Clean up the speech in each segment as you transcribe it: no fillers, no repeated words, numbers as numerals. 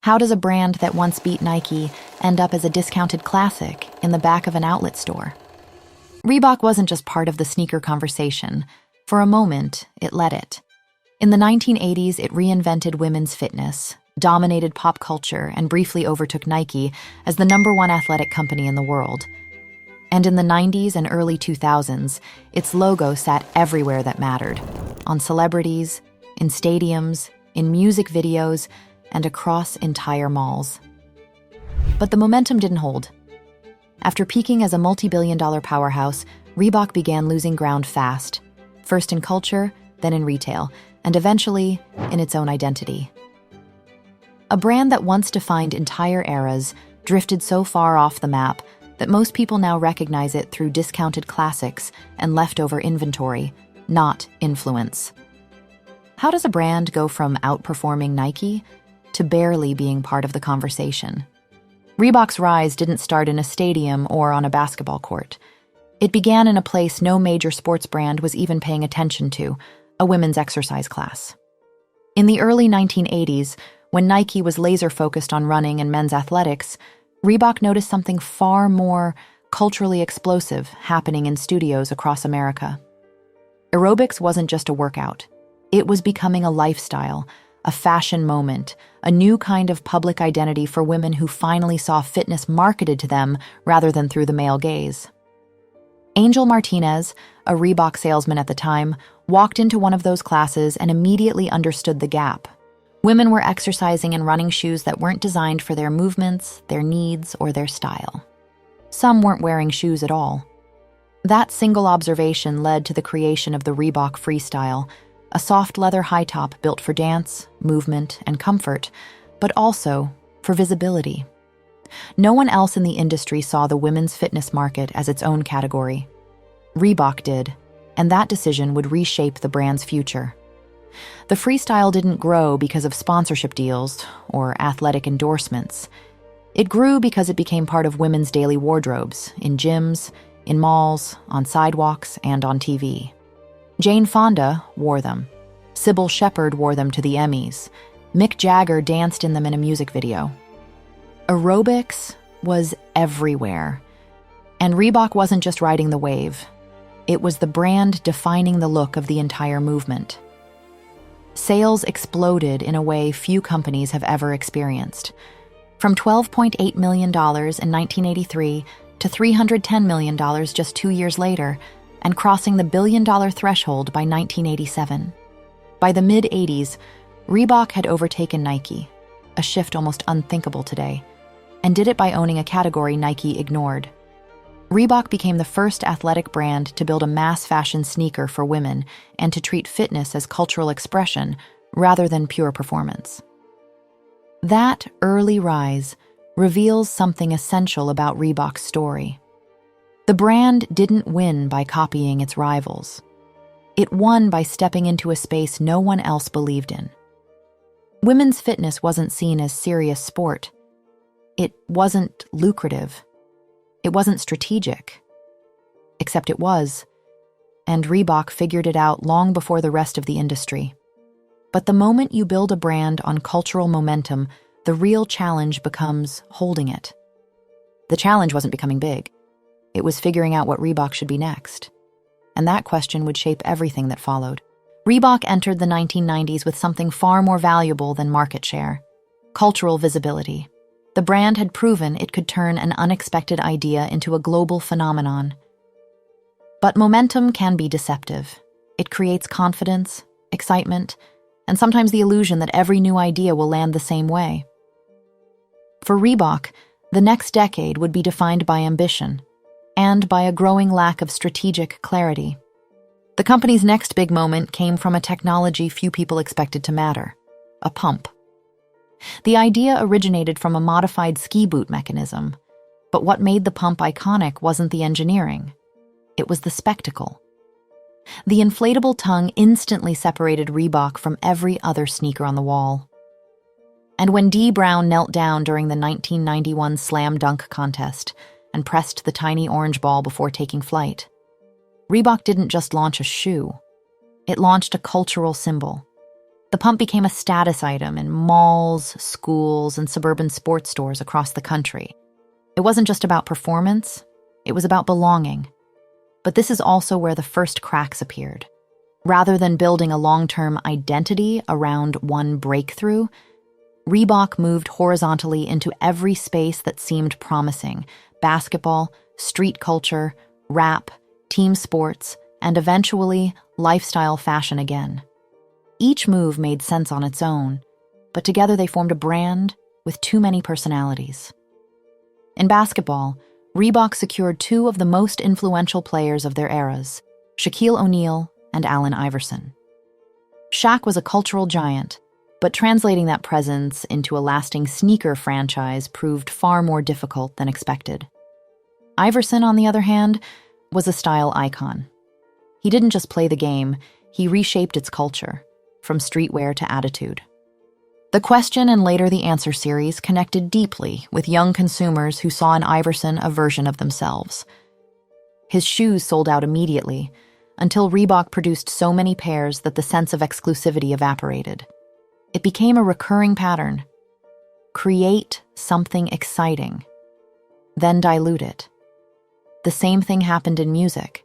How does a brand that once beat Nike end up as a discounted classic in the back of an outlet store? Reebok wasn't just part of the sneaker conversation. For a moment, it led it. In the 1980s, it reinvented women's fitness, dominated pop culture, and briefly overtook Nike as the #1 athletic company in the world. And in the 90s and early 2000s, its logo sat everywhere that mattered, on celebrities, in stadiums, in music videos, and across entire malls. But the momentum didn't hold. After peaking as a multi-billion-dollar powerhouse, Reebok began losing ground fast, first in culture, then in retail, and eventually in its own identity. A brand that once defined entire eras drifted so far off the map that most people now recognize it through discounted classics and leftover inventory, not influence. How does a brand go from outperforming Nike to barely being part of the conversation? Reebok's rise didn't start in a stadium or on a basketball court. It began in a place no major sports brand was even paying attention to, a women's exercise class. In the early 1980s, when Nike was laser-focused on running and men's athletics, Reebok noticed something far more culturally explosive happening in studios across America. Aerobics wasn't just a workout. It was becoming a lifestyle, a fashion moment, a new kind of public identity for women who finally saw fitness marketed to them rather than through the male gaze. Angel Martinez, a Reebok salesman at the time, walked into one of those classes and immediately understood the gap. Women were exercising in running shoes that weren't designed for their movements, their needs, or their style. Some weren't wearing shoes at all. That single observation led to the creation of the Reebok Freestyle, a soft leather high top built for dance, movement, and comfort, but also for visibility. No one else in the industry saw the women's fitness market as its own category. Reebok did, and that decision would reshape the brand's future. The Freestyle didn't grow because of sponsorship deals or athletic endorsements. It grew because it became part of women's daily wardrobes, in gyms, in malls, on sidewalks, and on TV. Jane Fonda wore them. Sybil Shepherd wore them to the Emmys. Mick Jagger danced in them in a music video. Aerobics was everywhere. And Reebok wasn't just riding the wave. It was the brand defining the look of the entire movement. Sales exploded in a way few companies have ever experienced. From $12.8 million in 1983 to $310 million just 2 years later, and crossing the billion-dollar threshold by 1987. By the mid-'80s, Reebok had overtaken Nike, a shift almost unthinkable today, and did it by owning a category Nike ignored. Reebok became the first athletic brand to build a mass fashion sneaker for women and to treat fitness as cultural expression rather than pure performance. That early rise reveals something essential about Reebok's story. The brand didn't win by copying its rivals. It won by stepping into a space no one else believed in. Women's fitness wasn't seen as serious sport. It wasn't lucrative. It wasn't strategic. Except it was. And Reebok figured it out long before the rest of the industry. But the moment you build a brand on cultural momentum, the real challenge becomes holding it. The challenge wasn't becoming big. It was figuring out what Reebok should be next. And that question would shape everything that followed. Reebok entered the 1990s with something far more valuable than market share: cultural visibility. The brand had proven it could turn an unexpected idea into a global phenomenon. But momentum can be deceptive. It creates confidence, excitement, and sometimes the illusion that every new idea will land the same way. For Reebok, the next decade would be defined by ambition, and by a growing lack of strategic clarity. The company's next big moment came from a technology few people expected to matter: a pump. The idea originated from a modified ski boot mechanism, but what made the pump iconic wasn't the engineering. It was the spectacle. The inflatable tongue instantly separated Reebok from every other sneaker on the wall. And when Dee Brown knelt down during the 1991 slam dunk contest and pressed the tiny orange ball before taking flight, Reebok didn't just launch a shoe. It launched a cultural symbol. The pump became a status item in malls, schools, and suburban sports stores across the country. It wasn't just about performance, it was about belonging. But this is also where the first cracks appeared. Rather than building a long-term identity around one breakthrough, Reebok moved horizontally into every space that seemed promising: basketball, street culture, rap, team sports, and eventually lifestyle fashion again. Each move made sense on its own, but together they formed a brand with too many personalities. In basketball, Reebok secured two of the most influential players of their eras, Shaquille O'Neal and Allen Iverson. Shaq was a cultural giant, but translating that presence into a lasting sneaker franchise proved far more difficult than expected. Iverson, on the other hand, was a style icon. He didn't just play the game, he reshaped its culture, from streetwear to attitude. The Question and later the Answer series connected deeply with young consumers who saw in Iverson a version of themselves. His shoes sold out immediately, until Reebok produced so many pairs that the sense of exclusivity evaporated. It became a recurring pattern. Create something exciting, then dilute it. The same thing happened in music.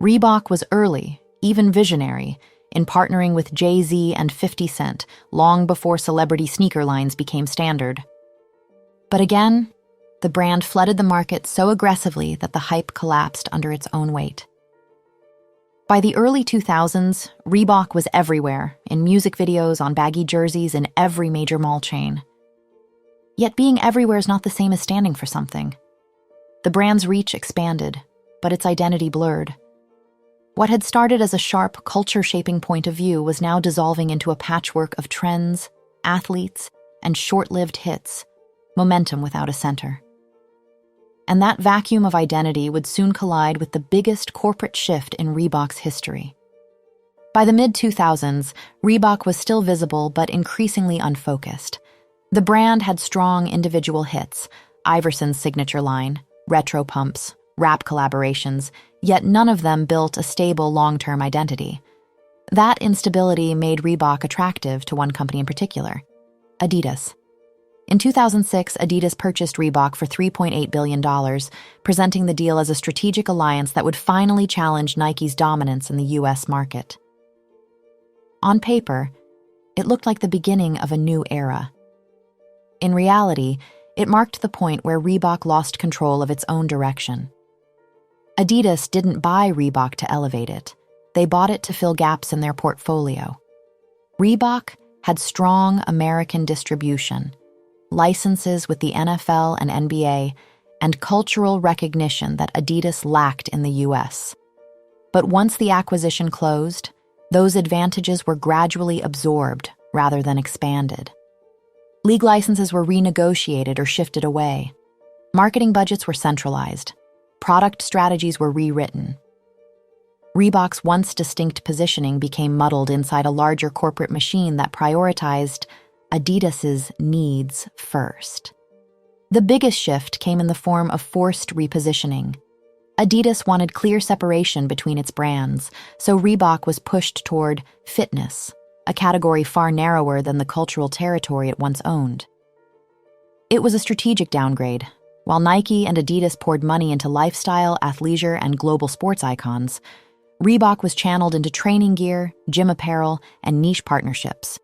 Reebok was early, even visionary, in partnering with Jay-Z and 50 Cent long before celebrity sneaker lines became standard. But again, the brand flooded the market so aggressively that the hype collapsed under its own weight. By the early 2000s, Reebok was everywhere, in music videos, on baggy jerseys, in every major mall chain. Yet being everywhere is not the same as standing for something. The brand's reach expanded, but its identity blurred. What had started as a sharp, culture-shaping point of view was now dissolving into a patchwork of trends, athletes, and short-lived hits, momentum without a center. And that vacuum of identity would soon collide with the biggest corporate shift in Reebok's history. By the mid-2000s, Reebok was still visible but increasingly unfocused. The brand had strong individual hits, Iverson's signature line, retro pumps, rap collaborations, yet none of them built a stable long-term identity. That instability made Reebok attractive to one company in particular, Adidas. In 2006, Adidas purchased Reebok for $3.8 billion, presenting the deal as a strategic alliance that would finally challenge Nike's dominance in the U.S. market. On paper, it looked like the beginning of a new era. In reality, it marked the point where Reebok lost control of its own direction. Adidas didn't buy Reebok to elevate it. They bought it to fill gaps in their portfolio. Reebok had strong American distribution, licenses with the NFL and NBA, and cultural recognition that Adidas lacked in the U.S. But once the acquisition closed, those advantages were gradually absorbed rather than expanded. League licenses were renegotiated or shifted away. Marketing budgets were centralized. Product strategies were rewritten. Reebok's once distinct positioning became muddled inside a larger corporate machine that prioritized Adidas's needs first. The biggest shift came in the form of forced repositioning. Adidas wanted clear separation between its brands, so Reebok was pushed toward fitness, a category far narrower than the cultural territory it once owned. It was a strategic downgrade. While Nike and Adidas poured money into lifestyle, athleisure, and global sports icons, Reebok was channeled into training gear, gym apparel, and niche partnerships.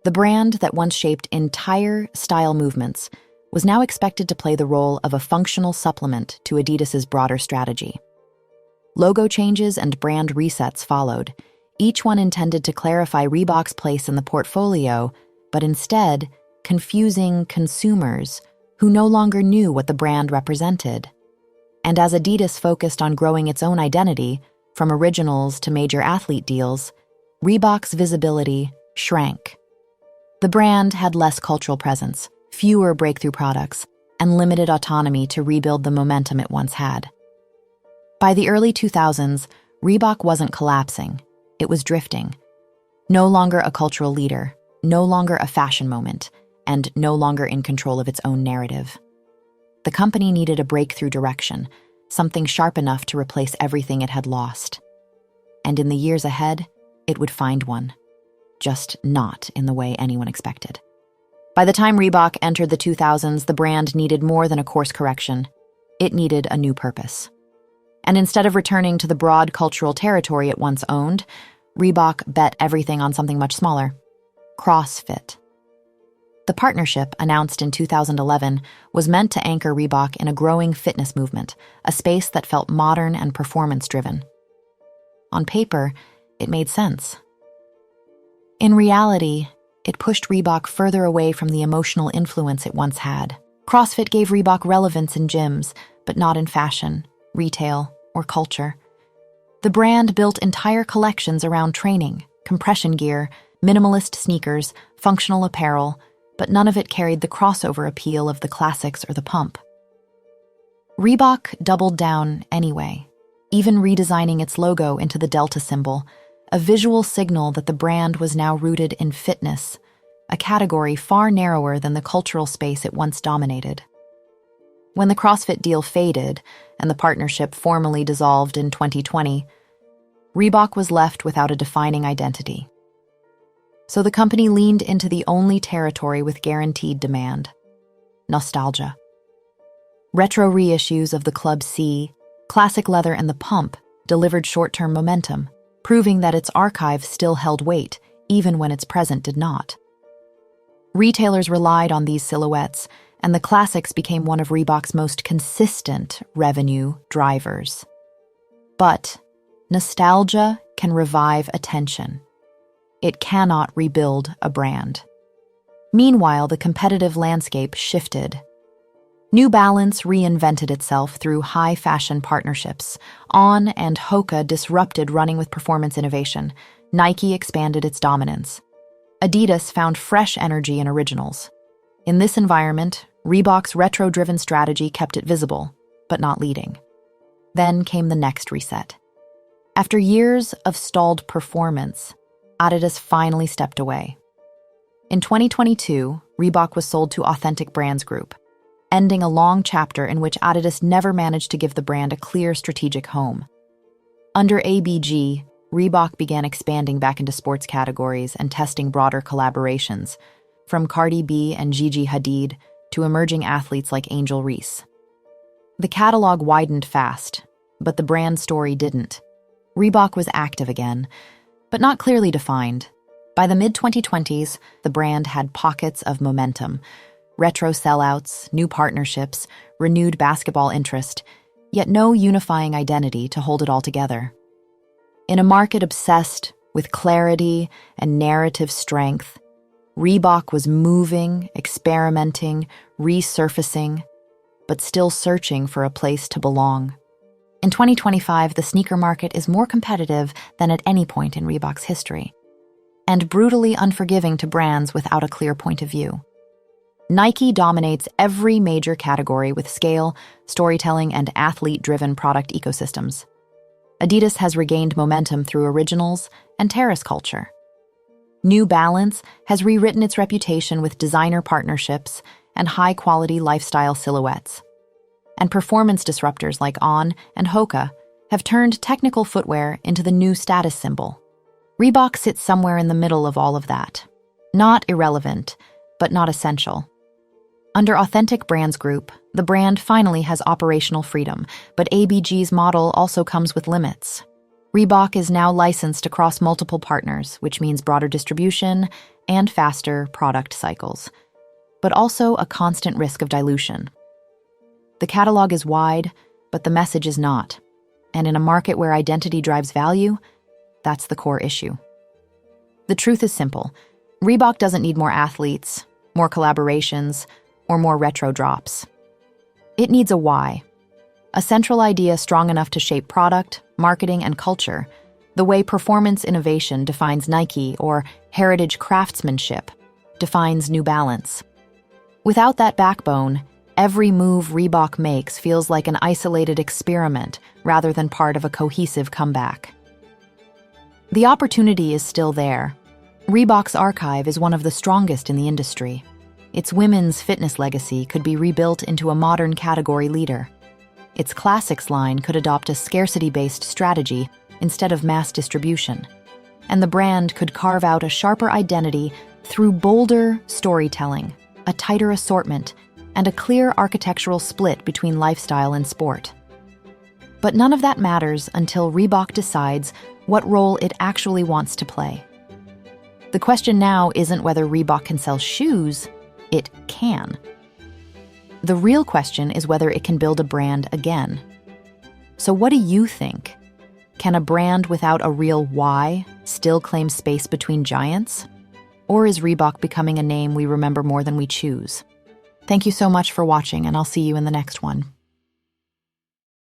The brand that once shaped entire style movements was now expected to play the role of a functional supplement to Adidas's broader strategy. Logo changes and brand resets followed, each one intended to clarify Reebok's place in the portfolio, but instead confusing consumers who no longer knew what the brand represented. And as Adidas focused on growing its own identity, from originals to major athlete deals, Reebok's visibility shrank. The brand had less cultural presence, fewer breakthrough products, and limited autonomy to rebuild the momentum it once had. By the early 2000s, Reebok wasn't collapsing, it was drifting. No longer a cultural leader, no longer a fashion moment, and no longer in control of its own narrative. The company needed a breakthrough direction, something sharp enough to replace everything it had lost. And in the years ahead, it would find one. just not in the way anyone expected. By the time Reebok entered the 2000s, the brand needed more than a course correction. It needed a new purpose. And instead of returning to the broad cultural territory it once owned, Reebok bet everything on something much smaller: CrossFit. The partnership, announced in 2011, was meant to anchor Reebok in a growing fitness movement, a space that felt modern and performance-driven. On paper, it made sense. In reality, it pushed Reebok further away from the emotional influence it once had. CrossFit gave Reebok relevance in gyms, but not in fashion, retail, or culture. The brand built entire collections around training, compression gear, minimalist sneakers, functional apparel, but none of it carried the crossover appeal of the classics or the pump. Reebok doubled down anyway, even redesigning its logo into the Delta symbol, a visual signal that the brand was now rooted in fitness, a category far narrower than the cultural space it once dominated. When the CrossFit deal faded and the partnership formally dissolved in 2020, Reebok was left without a defining identity. So the company leaned into the only territory with guaranteed demand: nostalgia. Retro reissues of the Club C, classic leather, and the pump delivered short-term momentum, proving that its archive still held weight, even when its present did not. Retailers relied on these silhouettes, and the classics became one of Reebok's most consistent revenue drivers. But nostalgia can revive attention. It cannot rebuild a brand. Meanwhile, the competitive landscape shifted. New Balance reinvented itself through high-fashion partnerships. On and Hoka disrupted running with performance innovation. Nike expanded its dominance. Adidas found fresh energy in originals. In this environment, Reebok's retro-driven strategy kept it visible, but not leading. Then came the next reset. After years of stalled performance, Adidas finally stepped away. In 2022, Reebok was sold to Authentic Brands Group, ending a long chapter in which Adidas never managed to give the brand a clear strategic home. Under ABG, Reebok began expanding back into sports categories and testing broader collaborations, from Cardi B and Gigi Hadid to emerging athletes like Angel Reese. The catalog widened fast, but the brand story didn't. Reebok was active again, but not clearly defined. By the mid-2020s, the brand had pockets of momentum: retro sellouts, new partnerships, renewed basketball interest, yet no unifying identity to hold it all together. In a market obsessed with clarity and narrative strength, Reebok was moving, experimenting, resurfacing, but still searching for a place to belong. In 2025, the sneaker market is more competitive than at any point in Reebok's history, and brutally unforgiving to brands without a clear point of view. Nike dominates every major category with scale, storytelling, and athlete-driven product ecosystems. Adidas has regained momentum through originals and terrace culture. New Balance has rewritten its reputation with designer partnerships and high-quality lifestyle silhouettes. And performance disruptors like On and Hoka have turned technical footwear into the new status symbol. Reebok sits somewhere in the middle of all of that. Not irrelevant, but not essential. Under Authentic Brands Group, the brand finally has operational freedom, but ABG's model also comes with limits. Reebok is now licensed across multiple partners, which means broader distribution and faster product cycles, but also a constant risk of dilution. The catalog is wide, but the message is not. And in a market where identity drives value, that's the core issue. The truth is simple. Reebok doesn't need more athletes, more collaborations, or more retro drops. It needs a why. A central idea strong enough to shape product, marketing, and culture, the way performance innovation defines Nike or heritage craftsmanship defines New Balance. Without that backbone, every move Reebok makes feels like an isolated experiment rather than part of a cohesive comeback. The opportunity is still there. Reebok's archive is one of the strongest in the industry. Its women's fitness legacy could be rebuilt into a modern category leader. Its classics line could adopt a scarcity-based strategy instead of mass distribution. and the brand could carve out a sharper identity through bolder storytelling, a tighter assortment, and a clear architectural split between lifestyle and sport. But none of that matters until Reebok decides what role it actually wants to play. The question now isn't whether Reebok can sell shoes, it can. The real question is whether it can build a brand again. So what do you think? Can a brand without a real why still claim space between giants? Or is Reebok becoming a name we remember more than we choose? Thank you so much for watching, and I'll see you in the next one.